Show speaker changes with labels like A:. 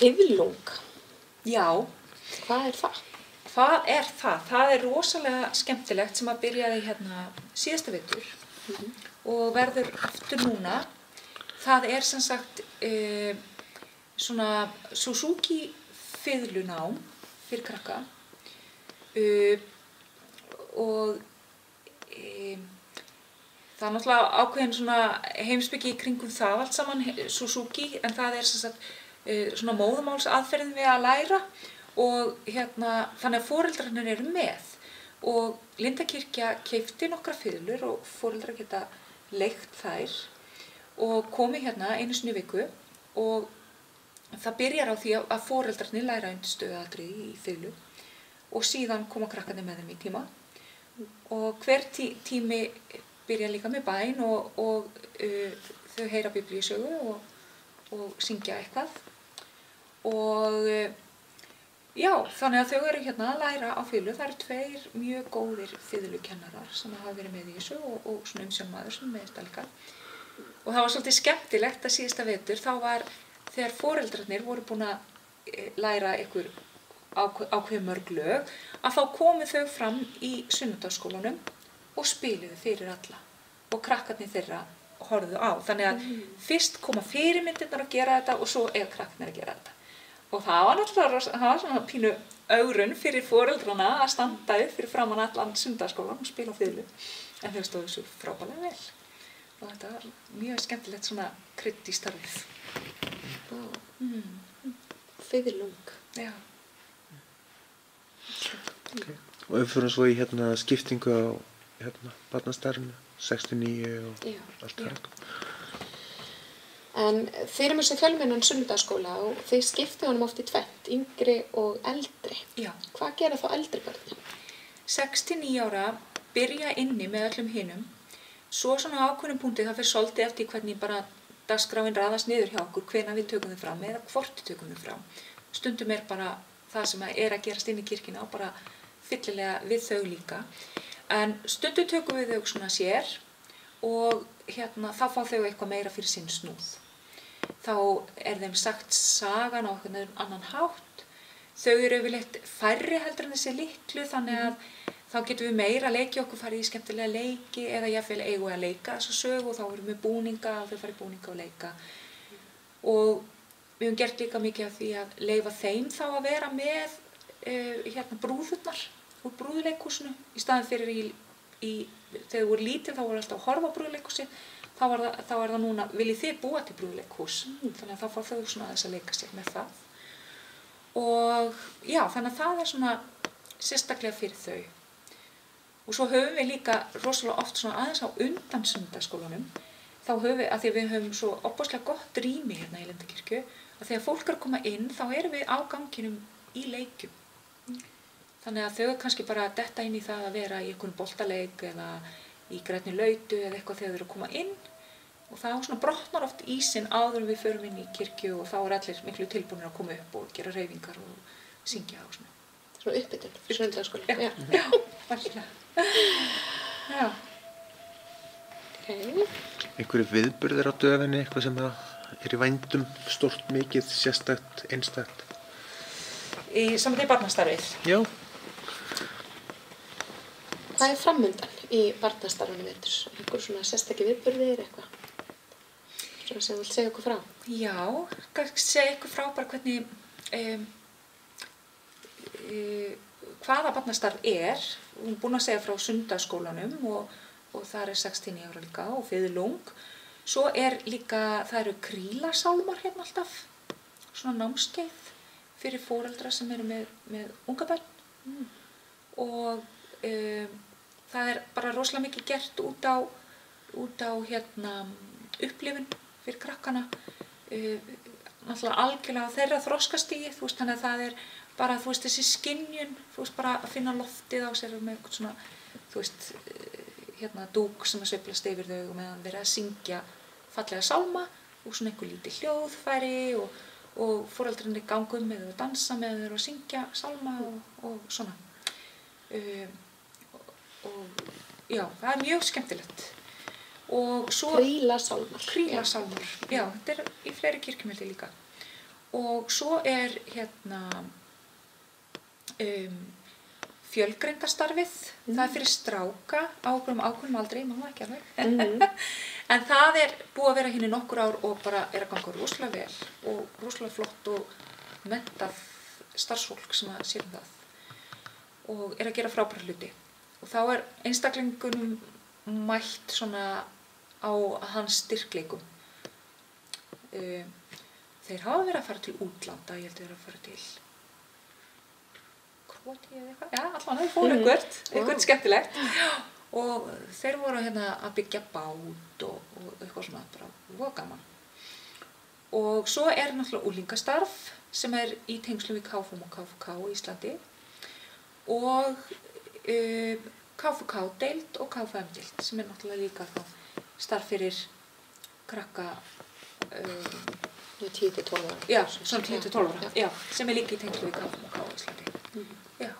A: Fiðlung.
B: Já.
A: Hvað það?
B: Hvað það? Það rosalega skemmtilegt sem að byrjaði hérna síðasta vetur og verður aftur núna. Það sem sagt svona Suzuki fiðlunám fyrir krakka og það náttúrulega ákveðin svona heimspeki í kringum það allt saman, Suzuki, en það sem sagt svona móðumálsaðferðin við að læra og þannig að foreldrarnir eru með og Lindakirkja keypti nokkra fiðlur og foreldrar geta leigt þær og komið hérna einu sinni í viku og það byrjar á því að foreldrarnir læra undirstöðuatriði í fiðlu og síðan koma krakkarnir með þeim í tíma og hver tími byrja líka með bæn og þau heyra biblíusögu og syngja eitthvað og já, þannig að þau eru hérna að læra á fiðlu. Það eru 2 mjög góðir fiðlukennarar sem hafa verið með í þessu og svona umsjónarmaður sem með þetta líka. Og það var svolítið skemmtilegt að síðasta vetur, þá var þegar foreldrarnir voru búin að læra ykkur ákveðin mörg lög, að þá komu þau fram í sunnudagsskólanum og spiluðu fyrir alla og krakkarnir þeirra horfðu á. Þannig að fyrst koma fyrirmyndirnar að gera þetta og svo krakkarnir að gera þetta. Og það var náttúrulega svona pínu ögrun fyrir foreldrana að standa upp fyrir framan allan sunnudagsskólan og spila á fiðlu. En þau stóðu svo frábærlega vel. Og þetta var mjög skemmtilegt svona krydd í starfið.
A: Fiðlung.
B: Já.
C: Okay. Og við fyrir svo í skiptingu á barnastarfinu, 69 og allt það.
A: En þið erum þessu fjölmennan sunnudagsskóla og þið skiptið honum oft í 2, yngri og eldri.
B: Já.
A: Hvað gera þá eldri börnin?
B: 6-9 ára byrja inni með öllum hinum. Svo svona ákveðnum punkti það fyrir svolítið eftir hvernig bara dagskráin raðast niður hjá okkur, hvenær við tökum þau fram eða hvort við tökum þau fram. Stundum bara það sem að gerast inn í kirkjuna og bara fyllilega við þau líka. En stundum tökum við þau svona sér og þá fá þau eitthvað meira fyrir sinn snúð. Þá þeim sagt sagan á einhvern annan hátt. Þau eru yfirleitt færri heldur en þessi litlu, þannig að þá getum við meira að leikja okkur, farið í skemmtilega leiki eða jafnvel eigum við að leika þessa sögu og þá erum við búninga og þau farið búninga og leika. Og við höfum gert líka mikið af því að leyfa þeim þá að vera með brúðurnar úr brúðuleikhúsinu í staðinn fyrir þegar þau voru lítil þá voru alltaf að horfa á brúðuleikhúsið, þá er það núna, viljið þið búa til brúðuleikhús? Þannig að þá fá þau svona aðeins að leika sér með það. Og já, þannig að það svona sérstaklega fyrir þau. Og svo höfum við líka rosalega oft svona aðeins á undan sunnudagsskólanum, þá höfum við, að því við höfum svo opaslega gott rými hérna í Lindakirkju, að þegar fólk er að koma inn, þá erum við á ganginum í leikjum. Þannig að þau kannski bara detta inn í það að vera í einhvern boltaleik eða í grænni lautu eða eitthvað þegar þau eru að koma inn. Og þá svona brotnar oft ísinn áður en við förum inn í kirkju og þá allir miklu tilbúnir að koma upp og gera hreyfingar og syngja og svona.
A: Svona uppbytun fyrir sunnudagsskóla.
B: Já, varlega. Já.
A: Okay.
C: Einhverju viðburðir á döfinni, eitthvað sem í vændum, stórt, mikið, sérstakt, einstakt?
B: Í samvætti barnastarfið?
C: Já.
A: Hvað framundan í barnastarfinu vetur? Einhver svona sérstakki viðburðir eitthvað? Svona sem þú vilt segja okkur frá?
B: Já, kannski segja ykkur frá bara hvernig hvaða barnastarf er. Við erum búin að segja frá sunnudagsskólanum og það 69 ára líka og fiðlung. Svo líka, það eru krílasálmar hérna alltaf, svona námskeið fyrir foreldra sem eru með unga börn. Og það bara rosalega mikið gert út á upplifun fyrir krakkana. Náttúrulega algjörlega þeirra þroskastigi, þannig að það bara, þessi skynjun, bara að finna loftið á sér með eitthvað svona, dúk sem að sveiflast yfir þau og meðan verið að syngja fallega sálma og svona einhver lítið hljóðfæri og foreldrarnir ganga með þau og dansa með þau og syngja sálma og svona. Og já, það mjög skemmtilegt. Og svo
A: Krílasálmar.
B: Krílasálmar, já, þetta í fleiri kirkjum held ég líka. og svo fjölgreindarstarfið, það fyrir stráka á ákveðnum aldri, ég man það ekki alveg. En það búið að vera hérna í nokkur ár og bara að ganga rosalega vel og rosalega flott og menntað starfsfólk sem að sér það og að gera frábæra hluti. Og þá einstaklingunum mætt svona á hans styrkleikum. Þeir hafa verið að fara til útlanda, ég held að þeir að fara til Króatíu eða eitthvað. Já, allan þeir fóru eitthvað skemmtilegt. Og þeir voru að byggja bát og eitthvað svona, bara gaman. Og svo náttúrulega unglingastarf sem í tengslum við KFUM og KFUK í Íslandi og KFUK-deild og KFUM-deild sem náttúrulega líka starf fyrir krakka
A: 10-12 ára.
B: Já, svona 10-12 ára, já, sem líka í tengslum við KFUM og KFUK í Íslandi. Já.